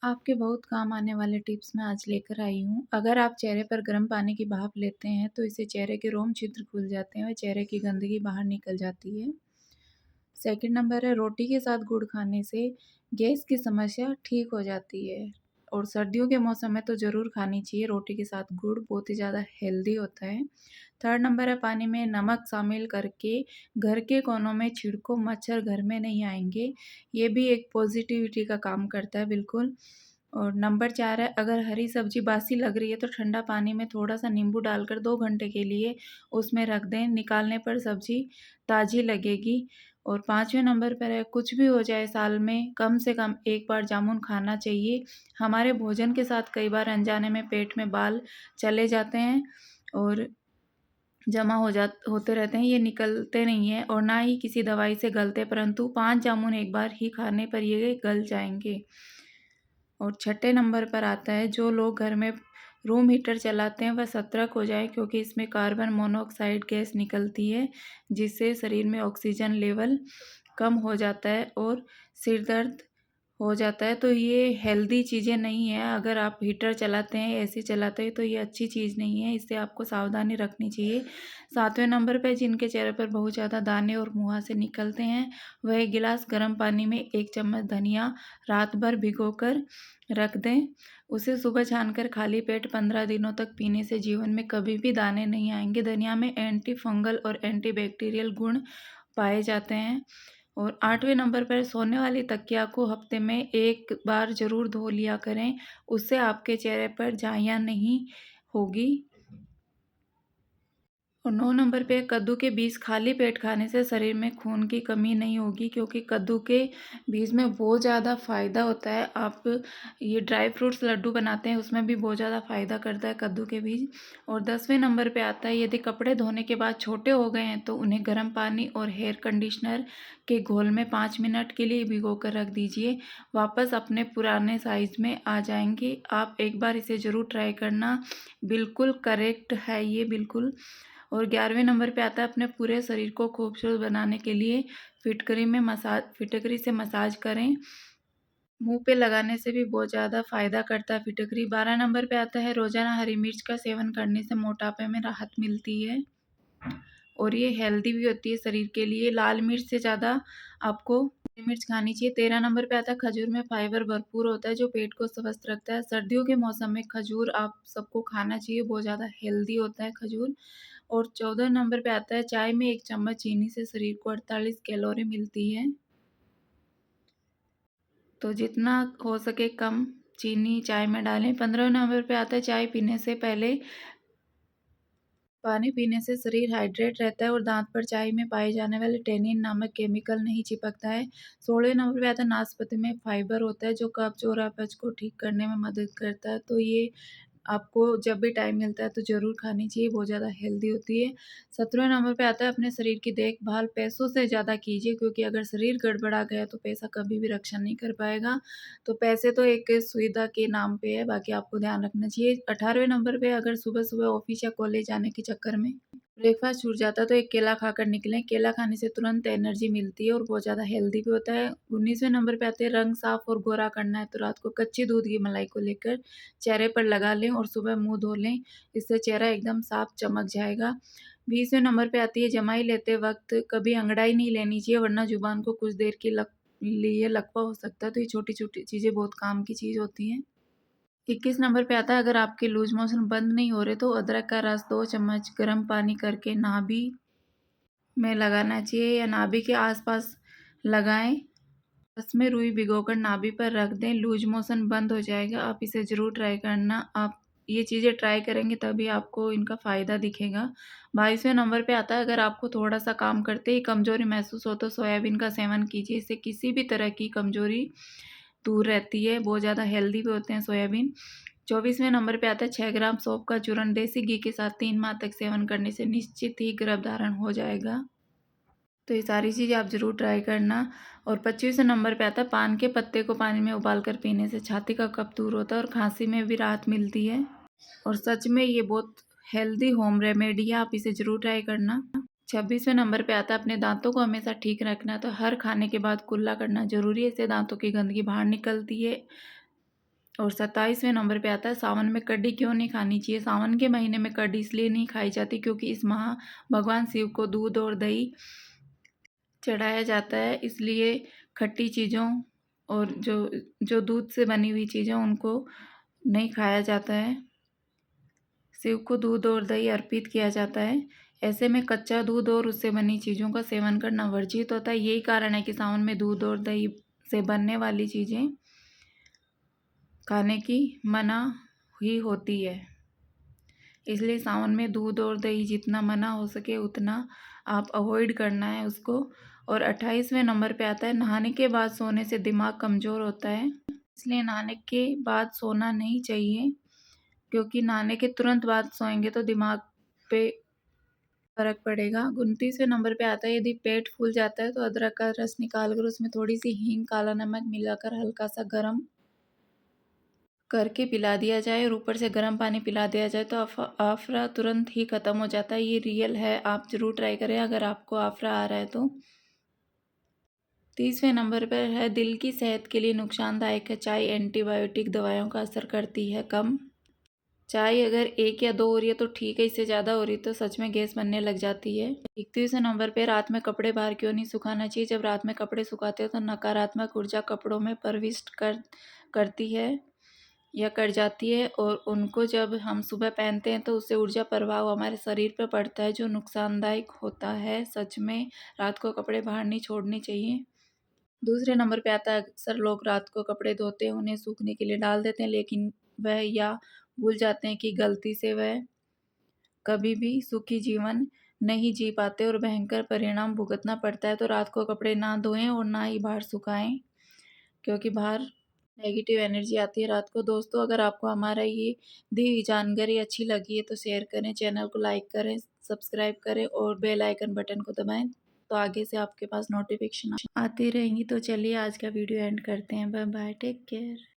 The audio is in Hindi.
आपके बहुत काम आने वाले टिप्स मैं आज लेकर आई हूँ। अगर आप चेहरे पर गर्म पानी की भाप लेते हैं तो इससे चेहरे के रोम छिद्र खुल जाते हैं और चेहरे की गंदगी बाहर निकल जाती है। सेकंड नंबर है, रोटी के साथ गुड़ खाने से गैस की समस्या ठीक हो जाती है और सर्दियों के मौसम में तो ज़रूर खानी चाहिए रोटी के साथ गुड़, बहुत ही ज़्यादा हेल्दी होता है। थर्ड नंबर है, पानी में नमक शामिल करके घर के कोनों में छिड़को, मच्छर घर में नहीं आएंगे। ये भी एक पॉजिटिविटी का काम करता है बिल्कुल। और नंबर 4 है, अगर हरी सब्जी बासी लग रही है तो ठंडा पानी में थोड़ा सा नींबू डालकर 2 घंटे के लिए उसमें रख दें, निकालने पर सब्जी ताज़ी लगेगी। और 5वें नंबर पर है, कुछ भी हो जाए साल में कम से कम एक बार जामुन खाना चाहिए। हमारे भोजन के साथ कई बार अनजाने में पेट में बाल चले जाते हैं और जमा होते रहते हैं, ये निकलते नहीं हैं और ना ही किसी दवाई से गलते, परंतु 5 जामुन एक बार ही खाने पर ये गल जाएंगे। और छठे नंबर पर आता है, जो लोग घर में रूम हीटर चलाते हैं वह सतर्क हो जाएं क्योंकि इसमें कार्बन मोनोऑक्साइड गैस निकलती है जिससे शरीर में ऑक्सीजन लेवल कम हो जाता है और सिर दर्द हो जाता है। तो ये हेल्दी चीज़ें नहीं है। अगर आप हीटर चलाते हैं, एसी चलाते हैं तो ये अच्छी चीज़ नहीं है, इससे आपको सावधानी रखनी चाहिए। 7वें नंबर पे, जिनके चेहरे पर बहुत ज़्यादा दाने और मुहासे से निकलते हैं वह एक गिलास गर्म पानी में 1 चम्मच धनिया रात भर भिगोकर रख दें। उसे सुबह छानकर खाली पेट 15 दिनों तक पीने से जीवन में कभी भी दाने नहीं आएंगे। धनिया में एंटी फंगल और एंटी बैक्टीरियल गुण पाए जाते हैं। और 8वें नंबर पर, सोने वाली तकिया को हफ्ते में एक बार ज़रूर धो लिया करें, उससे आपके चेहरे पर झाइयाँ नहीं होगी। और 9 नंबर पे, कद्दू के बीज खाली पेट खाने से शरीर में खून की कमी नहीं होगी क्योंकि कद्दू के बीज में बहुत ज़्यादा फ़ायदा होता है। आप ये ड्राई फ्रूट्स लड्डू बनाते हैं उसमें भी बहुत ज़्यादा फ़ायदा करता है कद्दू के बीज। और 10वें नंबर पे आता है, यदि कपड़े धोने के बाद छोटे हो गए हैं तो उन्हें गर्म पानी और हेयर कंडीशनर के घोल में 5 मिनट के लिए भिगो कर रख दीजिए, वापस अपने पुराने साइज़ में आ जाएंगे। आप एक बार इसे ज़रूर ट्राई करना, बिल्कुल करेक्ट है ये, बिल्कुल। और 11वें नंबर पे आता है, अपने पूरे शरीर को खूबसूरत बनाने के लिए फिटकरी से मसाज करें। मुंह पे लगाने से भी बहुत ज़्यादा फ़ायदा करता है फिटकरी। 12 नंबर पे आता है, रोज़ाना हरी मिर्च का सेवन करने से मोटापे में राहत मिलती है और ये हेल्दी भी होती है शरीर के लिए। लाल मिर्च से ज़्यादा आपको हरी मिर्च खानी चाहिए। 13 नंबर पे आता है, खजूर में फाइबर भरपूर होता है जो पेट को स्वस्थ रखता है। सर्दियों के मौसम में खजूर आप सबको खाना चाहिए, बहुत ज़्यादा हेल्दी होता है खजूर। और 14 नंबर पे आता है, चाय में 1 चम्मच चीनी से शरीर को 48 कैलोरी मिलती है, तो जितना हो सके कम चीनी चाय में डालें। 15 नंबर पे आता है, चाय पीने से पहले पानी पीने से शरीर हाइड्रेट रहता है और दांत पर चाय में पाए जाने वाले टेनिन नामक केमिकल नहीं चिपकता है। 16वें नंबर पे आता है, नाशपाती में फाइबर होता है जो कब्ज और अपच को ठीक करने में मदद करता है, तो ये आपको जब भी टाइम मिलता है तो ज़रूर खानी चाहिए, बहुत ज़्यादा हेल्दी होती है। 17वें नंबर पे आता है, अपने शरीर की देखभाल पैसों से ज़्यादा कीजिए क्योंकि अगर शरीर गड़बड़ा गया तो पैसा कभी भी रक्षा नहीं कर पाएगा। तो पैसे तो एक सुविधा के नाम पे है, बाकी आपको ध्यान रखना चाहिए। 18वें नंबर पे, अगर सुबह-सुबह ऑफ़िस या कॉलेज जाने के चक्कर में ब्रेकफ़ास्ट छूट जाता है तो एक केला खाकर निकलें। केला खाने से तुरंत एनर्जी मिलती है और बहुत ज़्यादा हेल्दी भी होता है। 19वें नंबर पे आते हैं, रंग साफ़ और गोरा करना है तो रात को कच्चे दूध की मलाई को लेकर चेहरे पर लगा लें और सुबह मुँह धो लें, इससे चेहरा एकदम साफ चमक जाएगा। 20वें नंबर पे आती है, जमाई लेते वक़्त कभी अंगड़ाई नहीं लेनी चाहिए वरना ज़ुबान को कुछ देर के लिए लकवा हो सकता है, तो ये छोटी-छोटी चीज़ें बहुत काम की चीज़ होती हैं। 21 नंबर पे आता है, अगर आपके लूज़ मोशन बंद नहीं हो रहे तो अदरक का रस 2 चम्मच गर्म पानी करके नाभि में लगाना चाहिए या नाभि के आस-पास लगाएँ। रस में रुई भिगोकर नाभि पर रख दें, लूज मोशन बंद हो जाएगा। आप इसे ज़रूर ट्राई करना। आप ये चीज़ें ट्राई करेंगे तभी आपको इनका फ़ायदा दिखेगा। 22वें नंबर पे आता है, अगर आपको थोड़ा-सा काम करते ही कमज़ोरी महसूस हो तो सोयाबीन का सेवन कीजिए, इससे किसी भी तरह की कमज़ोरी दूर रहती है, बहुत ज़्यादा हेल्दी भी होते हैं सोयाबीन। 24वें नंबर पे आता है, 6 ग्राम सौंफ का चूर्ण देसी घी के साथ 3 माह तक सेवन करने से निश्चित ही गर्भधारण हो जाएगा। तो ये सारी चीज़ें आप ज़रूर ट्राई करना। और 25वें नंबर पे आता है, पान के पत्ते को पानी में उबाल कर पीने से छाती का कफ दूर होता है और खांसी में भी राहत मिलती है और सच में ये बहुत हेल्दी होम रेमेडी है, आप इसे ज़रूर ट्राई करना। 26वें नंबर पे आता है, अपने दांतों को हमेशा ठीक रखना है तो हर खाने के बाद कुल्ला करना ज़रूरी है, इससे दांतों की गंदगी बाहर निकलती है और 27वें नंबर पे आता है सावन में कड्डी क्यों नहीं खानी चाहिए। सावन के महीने में कड्डी इसलिए नहीं खाई जाती क्योंकि इस माह भगवान शिव को दूध और दही चढ़ाया जाता है, इसलिए खट्टी चीज़ों और जो जो दूध से बनी हुई चीज़ें उनको नहीं खाया जाता है। शिव को दूध और दही अर्पित किया जाता है। ऐसे में कच्चा दूध और उससे बनी चीज़ों का सेवन करना वर्जित होता है। यही कारण है कि सावन में दूध और दही से बनने वाली चीज़ें खाने की मना ही होती है। इसलिए सावन में दूध और दही जितना मना हो सके उतना आप अवॉइड करना है उसको। और 28वें नंबर पे आता है नहाने के बाद सोने से दिमाग कमज़ोर होता है, इसलिए नहाने के बाद सोना नहीं चाहिए क्योंकि नहाने के तुरंत बाद सोएंगे तो दिमाग पे फर्क पड़ेगा। 29वें नंबर पे आता है यदि पेट फूल जाता है तो अदरक का रस निकाल कर उसमें थोड़ी सी हींग, काला नमक मिलाकर हल्का सा गर्म करके पिला दिया जाए और ऊपर से गर्म पानी पिला दिया जाए तो आफरा तुरंत ही ख़त्म हो जाता है। ये रियल है, आप ज़रूर ट्राई करें अगर आपको आफरा आ रहा है तो। 30वें नंबर पर है दिल की सेहत के लिए नुकसानदायक है चाय। एंटीबायोटिक दवाइयों का असर करती है कम। चाय अगर 1 या 2 हो रही है तो ठीक है, इससे ज़्यादा हो रही तो सच में गैस बनने लग जाती है। 31वें नंबर पे रात में कपड़े बाहर क्यों नहीं सुखाना चाहिए। जब रात में कपड़े सुखाते हो तो नकारात्मक ऊर्जा कपड़ों में प्रविष्ट करती है या कर जाती है और उनको जब हम सुबह पहनते हैं तो उससे ऊर्जा प्रभाव हमारे शरीर पर पड़ता है जो नुकसानदायक होता है। सच में रात को कपड़े बाहर नहीं छोड़ने चाहिए। दूसरे नंबर पे आता है अक्सर लोग रात को कपड़े धोते हैं उन्हें सूखने के लिए डाल देते हैं, लेकिन वह या भूल जाते हैं कि गलती से वह कभी भी सुखी जीवन नहीं जी पाते और भयंकर परिणाम भुगतना पड़ता है। तो रात को कपड़े ना धोएं और ना ही बाहर सुखाएं क्योंकि बाहर नेगेटिव एनर्जी आती है रात को। दोस्तों अगर आपको हमारा ये दी हुई जानकारी अच्छी लगी है तो शेयर करें, चैनल को लाइक करें, सब्सक्राइब करें और बेल आइकन बटन को दबाएं तो आगे से आपके पास नोटिफिकेशन आती रहेंगी। तो चलिए आज का वीडियो एंड करते हैं। Bye bye, take care.